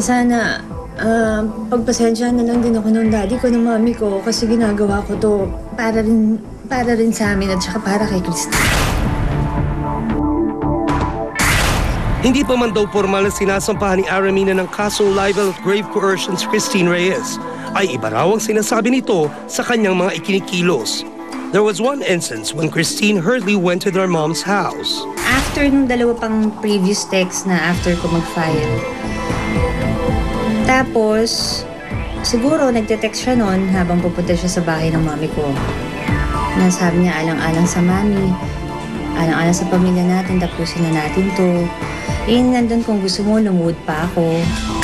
Sana, pagpasensya na lang din ako ng daddy ko, ng mami ko, kasi ginagawa ko to para rin sa amin at saka para kay Christine. Hindi pa man daw formal na sinasampahan ni Aramina ng kasong libel at grave coercion si Christine Reyes, ay iba raw ang sinasabi nito sa kanyang mga ikinikilos. There was one instance when Christine hurriedly went to their mom's house. After nung dalawa pang previous text na after ko mag-file, tapos siguro nagte-text siya noon habang pupunta siya sa bahay ng mami ko. Nasabi niya alang-alang sa mami, alang-alang sa pamilya natin, tapusin na natin to. Nandun kung gusto mo, lumuod pa ako.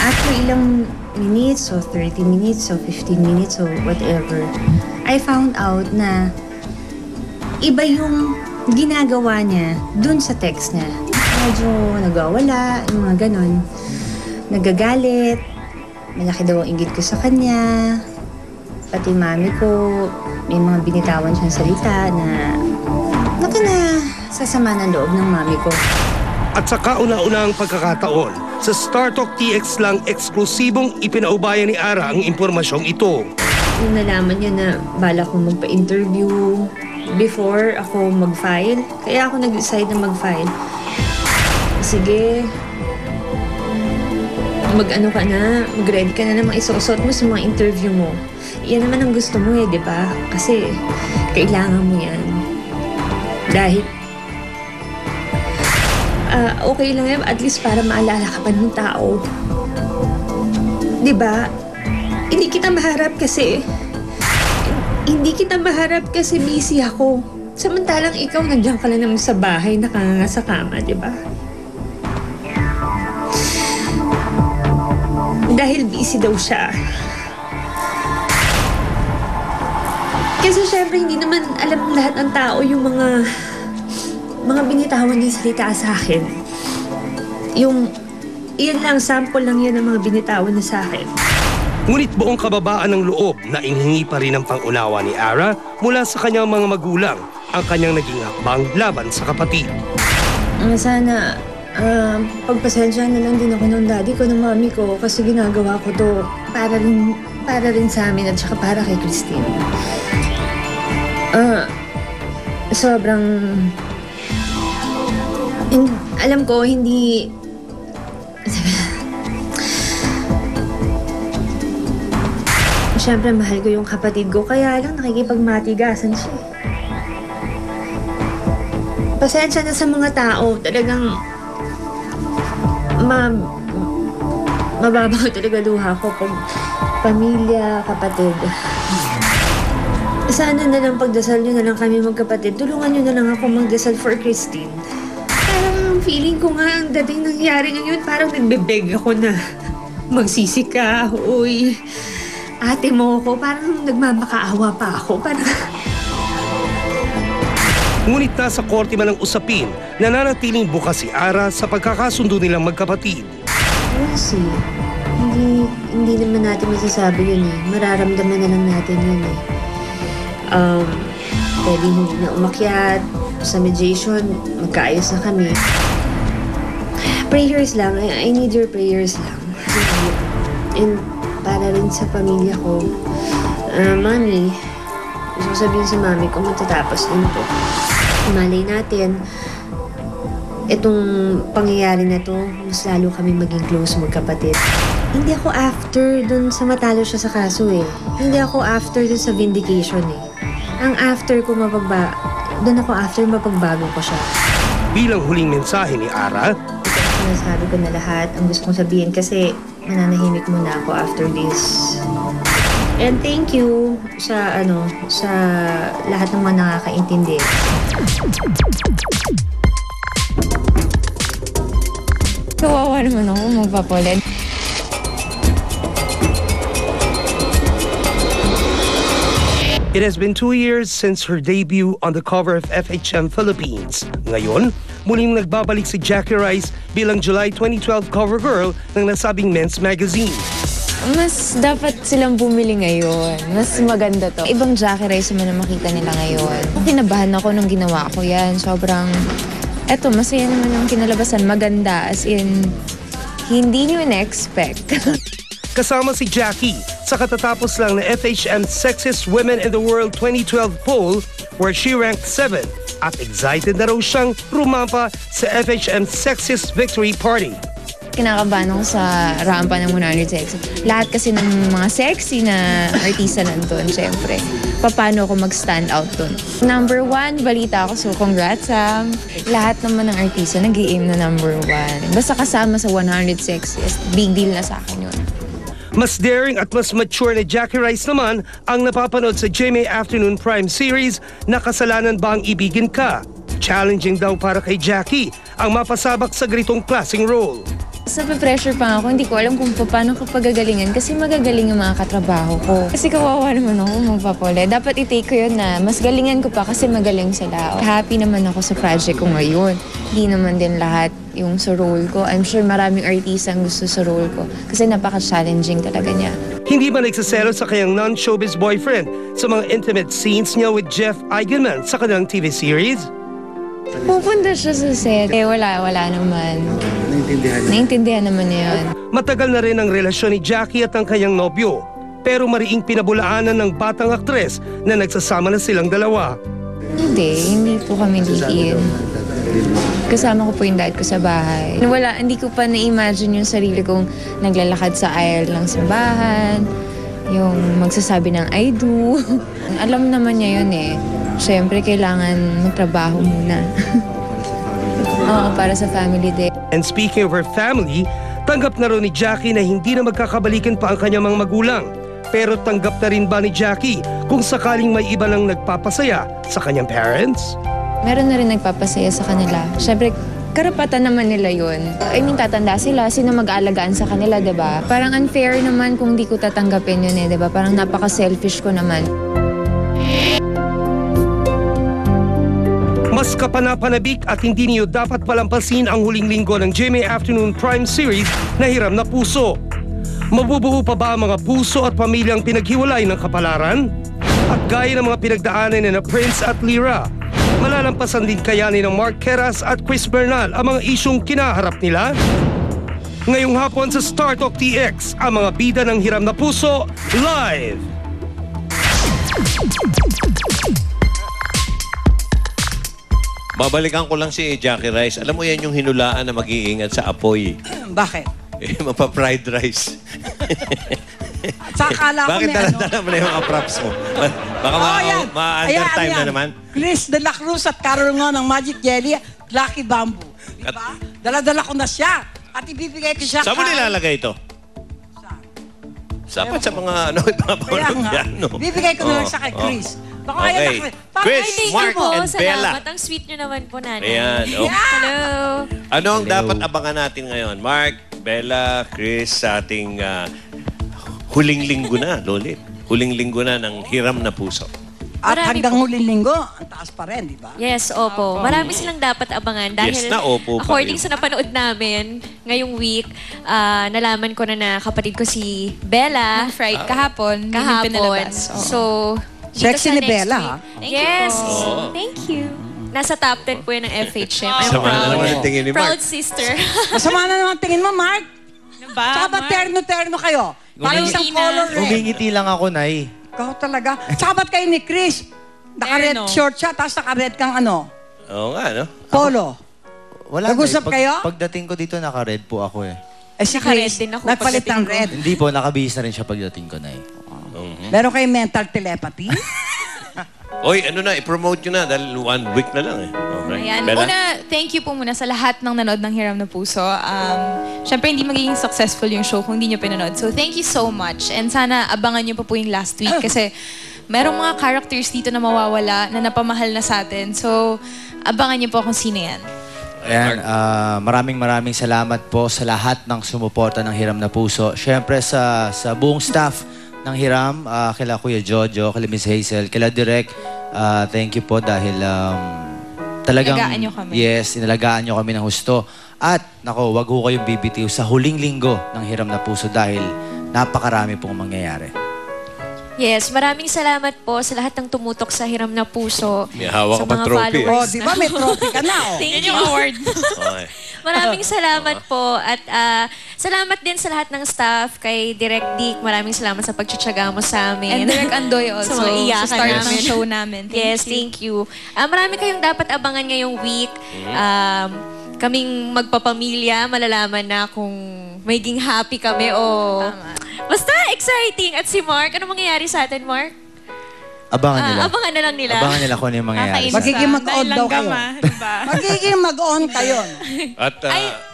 After ilang minutes, o 30 minutes, o 15 minutes, o whatever, I found out na iba yung ginagawa niya dun sa text niya. Medyo nagwawala, yung mga ganon. Nagagalit, malaki daw ang inggit ko sa kanya. Pati mami ko, may mga binitawan siyang salita na sasama ng loob ng mami ko. At sa kauna-unahang pagkakataon, sa StarTalk TX lang eksklusibong ipinaubayan ni Ara ang impormasyong ito. Nung nalaman niya na bala kong magpa-interview before ako mag-file, kaya ako nag-decide na mag-file. Sige, mag-ano ka na, mag-ready ka na naman isuot mo sa mga interview mo. Yan naman ang gusto mo di ba? Kasi kailangan mo yan. Dahil okay lang yan, at least para maalala ka pa ng tao. Di ba? Hindi kita maharap kasi busy ako. Samantalang ikaw nandiyan ka lang naman sa bahay, nakanganga sa kama, di ba? Dahil busy daw siya. Kasi syempre hindi naman alam lahat ng tao yung mga binitawan niya salita sa akin. Iyan lang, sample lang yan ng mga binitawan niya sa akin. Ngunit buong kababaan ng loob na inhingi pa rin ang pangunawa ni Ara mula sa kanyang mga magulang ang kanyang naging hakbang laban sa kapatid. Sana, pagpasensya na lang din ako ng daddy ko, ng mami ko, kasi ginagawa ko to para rin sa amin at saka para kay Christine. Sobrang alam ko, hindi... Siyempre, mahal ko yung kapatid ko, kaya lang nakikipagmatigasan siya. Pasensya na sa mga tao, talagang... mababaw talaga luha ko pag pamilya, kapatid. Sana na lang pagdasal nyo na lang kami magkapatid. Tulungan nyo na lang ako magdasal for Christine. Parang feeling ko nga ang dating nangyari ngayon, parang nagbebeg ako na magsisi ka. Uy, ate mo ko, parang nagmamakaawa pa ako. Parang... Ngunit nasa korte man ang usapin, nananatiling bukas si Ara sa pagkakasundo nilang magkapatid. Kasi, hindi naman natin masasabi yun eh. Mararamdaman na lang natin yun eh. Pwede hindi na umakyat. Sa mediation, magkaayos na kami. Prayers lang. I need your prayers lang. And para rin sa pamilya ko. Mami, gusto ko sabihin sa mami ko, matatapos din po. Malay natin, itong pangyayari na to, mas lalo kami maging close magkapatid. Hindi ako after dun sa matalo siya sa kaso eh. Hindi ako after dun sa vindication eh. Ang after ko dun ako after mapagbago ko siya. Bilang huling mensahe ni Ara, sinasabi ko na lahat ang gusto kong sabihin kasi mananahimik muna ako after this. And thank you sa lahat ng mga nakakaintindi. Kawawa naman ako magpapulit. it has been 2 years since her debut on the cover of FHM Philippines. Ngayon, muling nagbabalik si Jackie Rice bilang July 2012 cover girl ng nasabing men's magazine. Mas dapat silang bumili ngayon. Mas maganda to. Ibang Jackie Rice naman na makita nila ngayon. Kinabahan ako nung ginawa ko yan. Sobrang, masaya naman yung kinalabasan. Maganda, as in, hindi nyo in-expect. Kasama si Jackie sa katatapos lang na FHM Sexiest Women in the World 2012 poll where she ranked 7 at excited na raw siyang rumampa sa FHM Sexiest Victory Party. Kinakabahan ako sa rampa ng 100 Sexy. Lahat kasi ng mga sexy na artista nandun, syempre. Paano ako mag-stand out dun? Number 1, balita ako, so congrats Sam. Lahat naman ng artista nag-i-aim na number 1. Basta kasama sa 100 Sexiest, big deal na sa akin yun. Mas daring at mas mature na Jackie Rice naman ang napapanood sa GMA Afternoon Prime Series na Kasalanan Ba Ang Ibigin Ka? Challenging daw para kay Jackie ang mapasabak sa ganitong klaseng role. Sa pressure pa ako, hindi ko alam kung paano ko pagagalingan kasi magagaling yung mga katrabaho ko. Kasi kawawa naman ako magpapole. Dapat i-take ko yun na mas galingan ko pa kasi magaling sila. Happy naman ako sa project ko ngayon. Hindi naman din lahat yung sa role ko. I'm sure maraming artista ang gusto sa role ko kasi napaka-challenging talaga niya. Hindi ba nagsaselo sa kanyang non-showbiz boyfriend sa mga intimate scenes niya with Jeff Eigenman sa kanilang TV series? Pupunta siya sa set. Wala naman. Naintindihan naman niya yun. Matagal na rin ang relasyon ni Jackie at ang kanyang nobyo. Pero mariing pinabulaanan ng batang aktres na nagsasama na silang dalawa. Hindi po kami liin. Kasama ko po yung dad ko sa bahay. Hindi ko pa na-imagine yung sarili kong naglalakad sa aisle ng simbahan, yung magsasabi ng I do. Alam naman niya yun eh. Siyempre, kailangan magtrabaho muna. Oo, para sa family day. And speaking of her family, tanggap na rin ni Jackie na hindi na magkakabalikan pa ang kanyang mga magulang. Pero tanggap na rin ba ni Jackie kung sakaling may iba nang nagpapasaya sa kanyang parents? Meron na rin nagpapasaya sa kanila. Siyempre, karapatan naman nila yun. I mean, tatanda sila. Sino mag-aalagaan sa kanila, diba? Parang unfair naman kung di ko tatanggapin yun eh, diba? Parang napaka-selfish ko naman. Mas kapanapanabik at hindi niyo dapat palampasin ang huling linggo ng GMA Afternoon Prime Series na Hiram na Puso. Mabubuo pa ba ang mga puso at pamilyang pinaghiwalay ng kapalaran? At gaya ng mga pinagdaanan ni na Prince at Lyra, malalampasan din kaya ni ng Mark Keras at Chris Bernal ang mga isyong kinaharap nila? Ngayong hapon sa Star Talk TX, ang mga bida ng Hiram na Puso, live! Babalikan ko lang si Jackie Rice. Alam mo yan yung hinulaan na mag-iingat sa apoy. Bakit? Mapa-fried rice. Sa akala ko Bakit may ano. dala mo na yung mga props mo? Baka Ayan, ma-undertime na yan. naman. Chris de la Cruz at Carol nga ng Magic Jelly, Lucky Bamboo. Diba? Dala-dala ko na siya. At ibibigay ko siya. Saan mo nilalagay ito? Dapat sa mga Kaya nga. piano. Bibigay ko na lang siya kay Chris. Baka kaya Okay. na Chris, Thank Mark, you po. and Bella. Salamat. Ang sweet nyo naman po, nanay. Ayan. Okay. Hello. Ano ang dapat abangan natin ngayon? Mark, Bella, Chris, sa ating huling linggo na, Lolit. Huling linggo na ng Hiram na Puso. At Marami hanggang po. huling linggo, ang taas pa rin, di ba? Yes, opo. Marami silang dapat abangan dahil Yes na, opo pa according rin. sa napanood namin ngayong week, nalaman ko na kapatid ko si Bella Friday, kahapon. kahapon. Pinalabas. Oo. So, dito Sexy sa ni next Bella, week- ha? Thank yes. Oo. Thank you. Nasa top 10 po yan ng FHM. I'm Sama na naman ang proud. tingin ni Mark. Proud sister. Masama na naman tingin mo, Mark. Ano ba? Tsaka ba terno-terno kayo? Parang isang color red. Umingiti lang ako, Nay. Ikaw talaga. Tsaka ba't kayo ni Chris? Naka-red Terno. short siya, tapos naka-red kang ano? Oo nga, no? Polo. Wala, Nag-usap Nay. kayo? Pagdating ko dito, naka-red po ako eh. Eh si Naka-red Chris, din ako nagpalit pagdating ng ko. red. Hindi po, nakabihis na rin siya pagdating ko, Nay. Meron kayong mental telepathy? Oy, ano na, i-promote nyo na dahil 1 week na lang eh. Okay. Ayan. Bella? Una, thank you po muna sa lahat ng nanood ng Hiram na Puso. Siyempre, hindi magiging successful yung show kung hindi nyo pinanood. So, thank you so much. And sana abangan nyo pa po yung last week kasi merong mga characters dito na mawawala na napamahal na sa atin. So, abangan nyo po kung sino yan. Ayan, maraming salamat po sa lahat ng sumuporta ng Hiram na Puso. Siyempre sa buong staff ng Hiram, kila Kuya Jojo, kila Miss Hazel, kila Direk, thank you po dahil talagang... Inalagaan nyo kami. Yes, inalagaan nyo kami ng husto. At, nako, wag ho kayong bibitiw sa huling linggo ng Hiram na Puso dahil napakarami pong mangyayari. Yes, maraming salamat po sa lahat ng tumutok sa Hiram na Puso. May hawak sa ka pa mga trophy. followers Oh, di ba may trophy ka na, oh. Thank Yan you. yung award. Okay. Maraming salamat po. At salamat din sa lahat ng staff. Kay Direk Dick, maraming salamat sa pagtsatsaga mo sa amin. And Direk Andoy also. Sa mga iyakan sa start namin. ng show namin. Thank you. Marami kayong dapat abangan ngayong week. Kaming magpapamilya, malalaman na kung magiging happy kami o... Basta exciting. At si Mark, ano mangyayari sa atin, Mark? Abangan nila. Abangan na lang nila. Abangan nila kung ano yung mangyayari. Magiging mag-on daw kayo. Diba? Magiging mag-on kayo.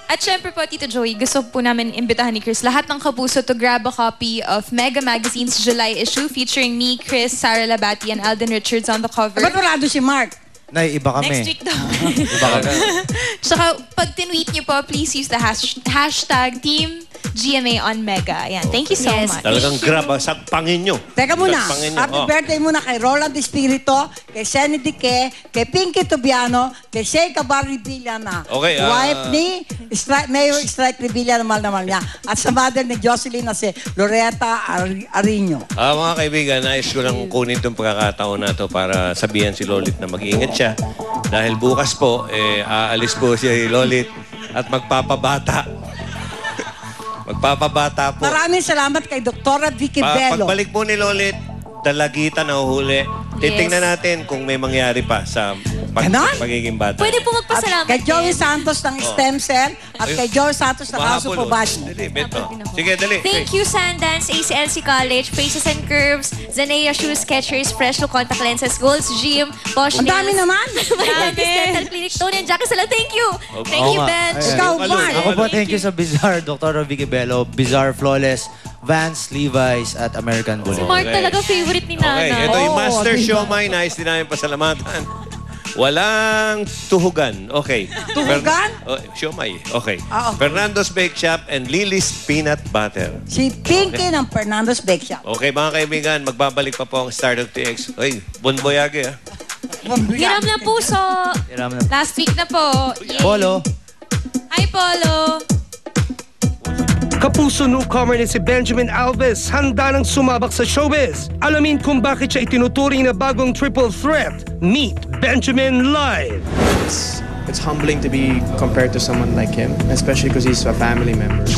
At syempre po, Tito Joey, gusto po namin imbitahan ni Chris lahat ng kapuso to grab a copy of Mega Magazine's July issue featuring me, Chris, Sarah Labati, and Alden Richards on the cover. Ba't wala doon si Mark? Nay, iba kami. Next week daw. Iba kami. Tsaka, pag tinweet niyo po, please use the hashtag Team GMA on Mega. Ayan. Thank you so Yes. much. Talagang grab, sagpangin nyo. Teka muna, Sagpangin nyo. happy Oh. birthday muna kay Roland Espirito, kay Senny Dique, kay Pinky Tubiano, kay Sheikha Barribilla na Okay, wife ni Mayor Strike Revilla na mahal niya. At sa mother ni Jocelyn na si Loretta Arino. Mga kaibigan, nais ko lang kunin itong pagkakataon na to para sabihan si Lolit na mag-iingat siya. Dahil bukas po, aalis po siya si Lolit at magpapabata. Magpapabata po. Maraming salamat kay Dr. Vicky Bello. Pagbalik po ni Lolit, dalagitan na uhuli. Titingnan natin kung may mangyari pa sa Ganon? pagiging bata. Pwede po At magpasalamat kay Joey din. Santos ng stem cell at kay Joey Santos ng House of Mahabol, oh. Obagi. Dali, Beto. Sige, dali. Thank you, Sundance, ACLC College, Faces and Curves, Zanea Shoes, Skechers, Fresh Look Contact Lenses, Gold's Gym, Bosch Ang dami naman. Marites Dental Clinic, Tony and Jackie Sala. Thank you. Thank Oo you, nga. Ben. Ayan. Ikaw, Mark. Ako po, thank you sa Bizarre, Dr. Vicky Bello, Bizarre Flawless, Vans, Levi's, at American Si Bullet. Mark talaga favorite ni Nana. Okay, ito yung Oo, Master diba? Siomay. Nais din namin pasalamatan. Walang tuhugan. Okay. Tuhugan? Siomay. Okay. Ah, okay. Fernando's Bake Shop and Lily's Peanut Butter. Si Pinky ng Fernando's Bake Shop. Okay, mga kaibigan, magbabalik pa po ang Start of TX. Oy, Bon Boyage, ah. Hiram na puso. Last week na po. Polo. Hi, Polo. Kapuso newcomer ni si Benjamin Alves handa nang sumabak sa showbiz. Alamin kung bakit siya itinuturing na bagong triple threat. Meet Benjamin live. It's humbling to be compared to someone like him, especially because he's a family member.